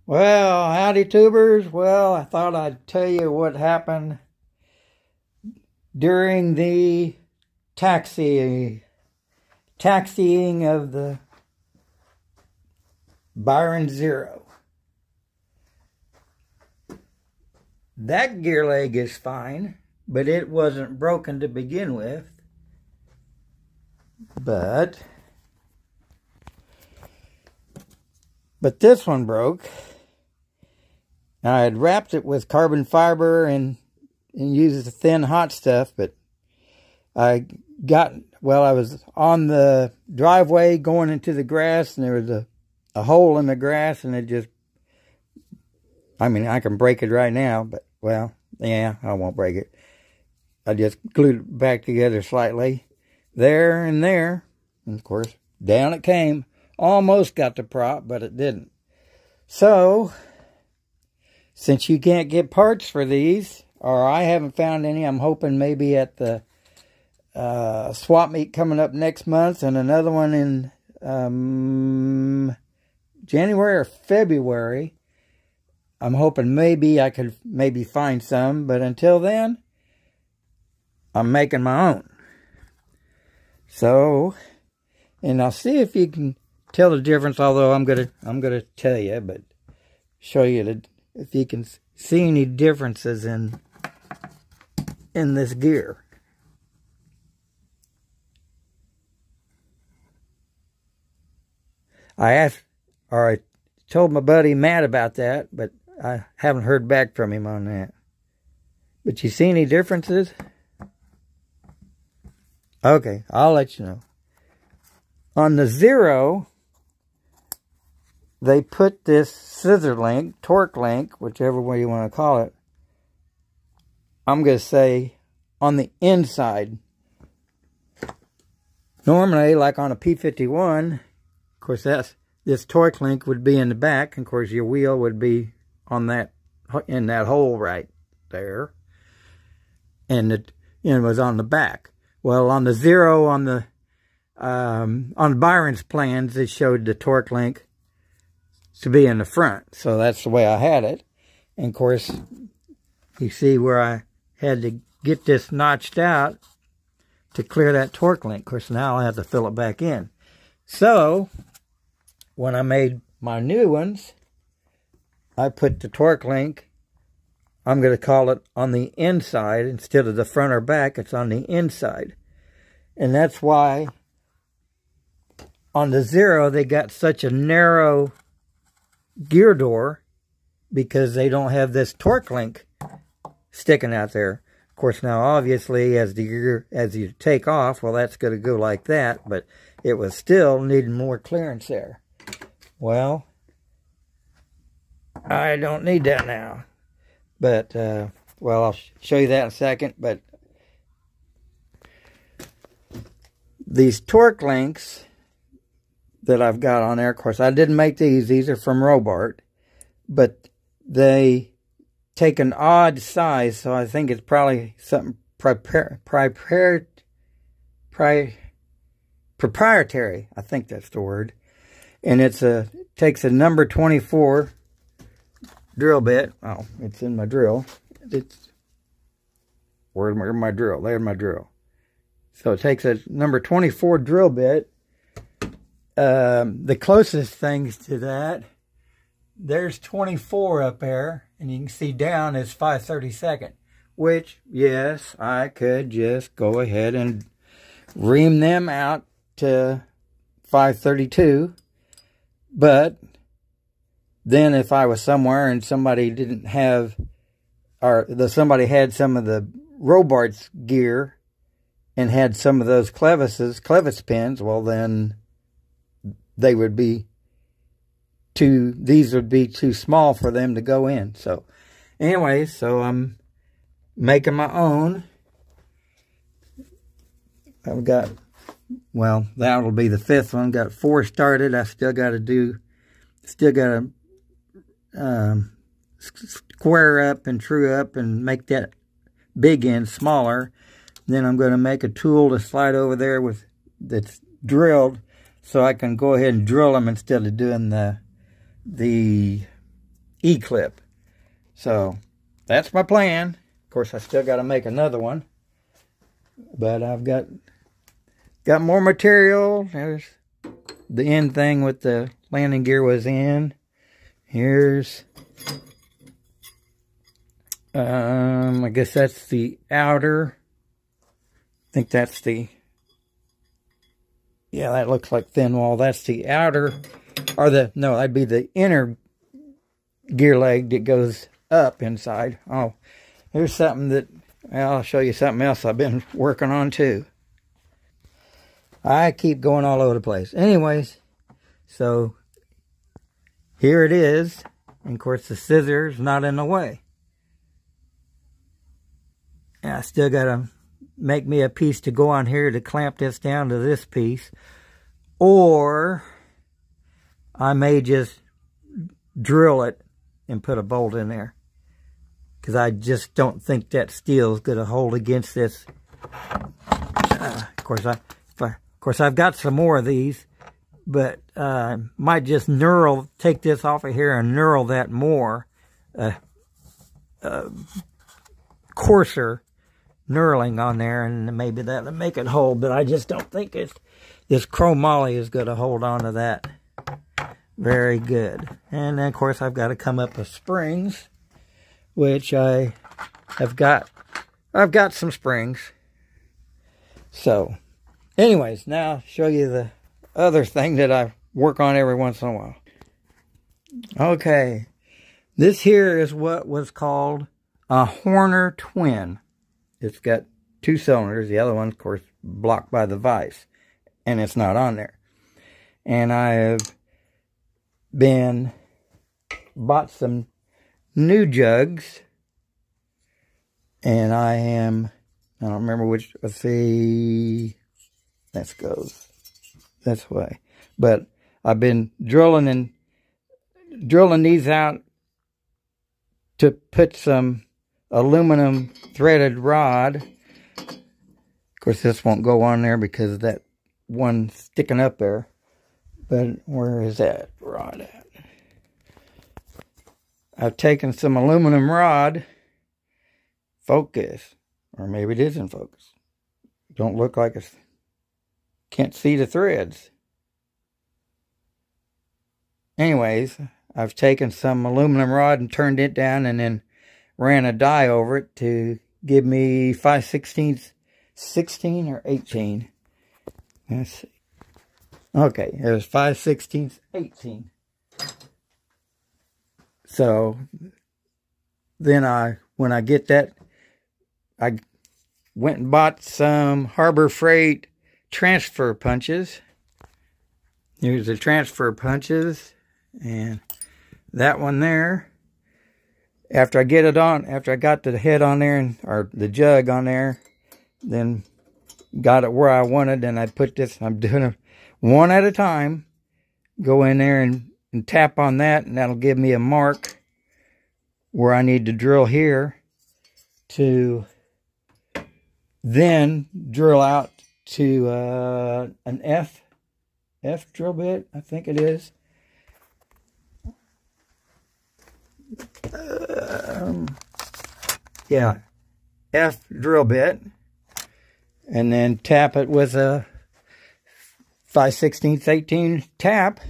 Well, howdy tubers. Well, I thought I'd tell you what happened during the taxiing of the Byron Zero. That gear leg is fine, but it wasn't broken to begin with. But this one broke. I had wrapped it with carbon fiber and used the thin hot stuff, but I was on the driveway going into the grass, and there was a hole in the grass, and it just, I can break it right now, but, well, yeah, I won't break it. I just glued it back together slightly, there and there, and of course, down it came. Almost got the prop, but it didn't. So, since you can't get parts for these, or I haven't found any, I'm hoping maybe at the swap meet coming up next month, and another one in January or February. I'm hoping maybe I could find some, but until then, I'm making my own. So, and I'll see if you can tell the difference, although I'm gonna tell you, but show you if you can see any differences in this gear. I told my buddy Matt about that, but I haven't heard back from him on that. But you see any differences? Okay, I'll let you know. On the Zero, they put this scissor link, torque link, whichever way you want to call it, I'm going to say on the inside. Normally, like on a P51, of course, this torque link would be in the back, and of course your wheel would be in that hole right there, and it was on the back. Well, on the Zero, on Byron's plans, they showed the torque link to be in the front, so that's the way I had it. And of course, you see where I had to get this notched out to clear that torque link. Of course, now I have to fill it back in. So, when I made my new ones, I put the torque link, I'm going to call it on the inside instead of the front or back. It's on the inside. And that's why on the Zero they got such a narrow gear door, because they don't have this torque link sticking out there. Of course, now obviously as you take off, well, that's going to go like that, but it was still needing more clearance there. Well, I don't need that now. But, well, I'll show you that in a second. But these torque links that I've got on there, of course, I didn't make these. These are from Robart. But they take an odd size, so I think it's probably something proprietary. I think that's the word. And takes a number 24 drill bit. Oh, it's in my drill. Where's my drill? There's my drill. So it takes a number 24 drill bit. The closest things to that, there's 24 up there, and you can see down is 5/32, which, yes, I could just go ahead and ream them out to 5/32, but then if I was somewhere and somebody didn't have, somebody had some of the Robart's gear and had some of those clevis pins, well, then they would be these would be too small for them to go in. So anyway, so I'm making my own. I've got, well, that'll be the 5th one. Got 4 started. I still got to square up and true up and make that big end smaller. Then I'm going to make a tool to slide over there that's drilled, so I can go ahead and drill them instead of doing the E-clip. So that's my plan. Of course, I still got to make another one, but I've got more material. There's the end thing with the landing gear was in. Here's, I guess that's the outer. I think that's the, yeah, that looks like thin wall. That's the outer, or no, that'd be the inner gear leg that goes up inside. Oh, here's something that, I'll show you something else I've been working on too. I keep going all over the place. Anyways, so here it is. And of course the scissors not in the way. And I still got to make me a piece to go on here to clamp this down to this piece. Or I may just drill it and put a bolt in there. Because I just don't think that steel is going to hold against this. Of course, I've got some more of these, but might just take this off of here and knurl that more, coarser knurling on there, and maybe that'll make it hold. But I just don't think this chromoly is going to hold on to that very good. And then, of course, I've got to come up with springs, which I have got. I've got some springs. So, anyways, now I'll show you the other thing that I work on every once in a while. Okay, this here is what was called a Horner twin. It's got 2 cylinders. The other one, of course, blocked by the vise, and it's not on there. And I have bought some new jugs, and I don't remember which, let's see, that goes this way. But I've been drilling these out to put some aluminum threaded rod. Of course, this won't go on there because of that one sticking up there. But where is that rod at? I've taken some aluminum rod, focus, or maybe it is in focus. Don't look like it's, can't see the threads. Anyways, I've taken some aluminum rod and turned it down and then ran a die over it to give me 5/16, 16 or 18. Let's see. Okay, there's 5/16, 18. So then when I get that, I went and bought some Harbor Freight transfer punches. Here's the transfer punches, and that one there. After I get it on, after I got the head on there, or the jug on there, then got it where I wanted, and I put this, I'm doing it one at a time. Go in there and tap on that, and that'll give me a mark where I need to drill here to then drill out to an F drill bit, I think it is. Yeah, F drill bit, and then tap it with a 5/16, 18 tap,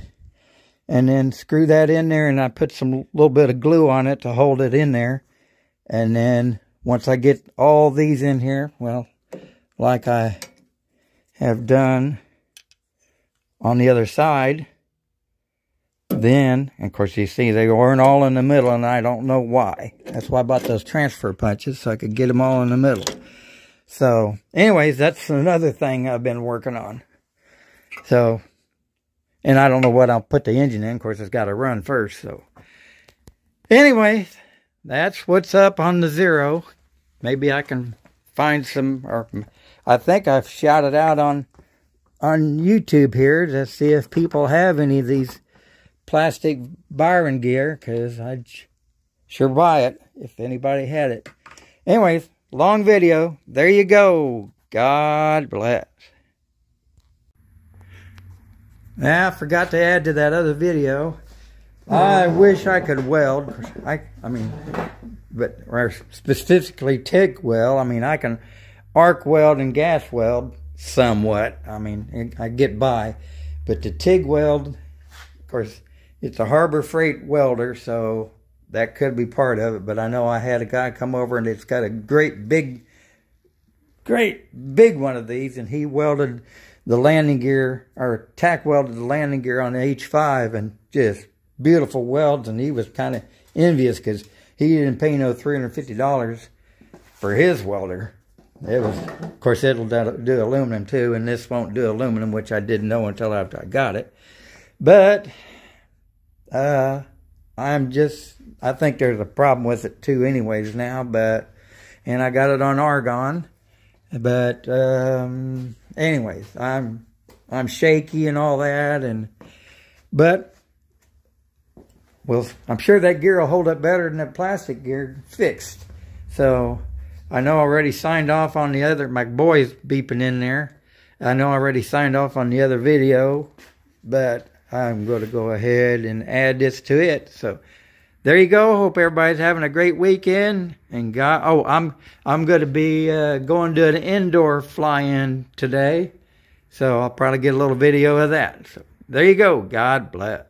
and then screw that in there, and I put some little bit of glue on it to hold it in there. And then once I get all these in here, well, like I have done on the other side, then, of course, you see they weren't all in the middle, and I don't know why. That's why I bought those transfer punches, so I could get them all in the middle. So, anyways, that's another thing I've been working on. So, and I don't know what I'll put the engine in. Of course, it's got to run first. So, anyways, that's what's up on the Zero. Maybe I can find some, or I think I've shouted out on YouTube here to see if people have any of these plastic Byron gear, because I'd sure buy it if anybody had it. Anyways, long video. There you go. God bless. Now, I forgot to add to that other video. I wish I could weld. I mean, but or specifically TIG weld. I mean, I can arc weld and gas weld somewhat. I mean, I get by. But the TIG weld, of course, it's a Harbor Freight welder, so that could be part of it. But I know I had a guy come over and it's got a great big one of these, and he welded the landing gear, or tack welded the landing gear on the H5, and just beautiful welds. And he was kind of envious because he didn't pay no $350 for his welder. It was, of course, it'll do aluminum too, and this won't do aluminum, which I didn't know until after I got it. But I think there's a problem with it too anyways now, and I got it on argon. But anyways, I'm shaky and all that, but well, I'm sure that gear will hold up better than that plastic gear fixed. So I know I already signed off on the other, my boy's beeping in there. I know I already signed off on the other video, but I'm going to go ahead and add this to it. So there you go. Hope everybody's having a great weekend. And I'm going to be going to an indoor fly-in today. So I'll probably get a little video of that. So there you go. God bless.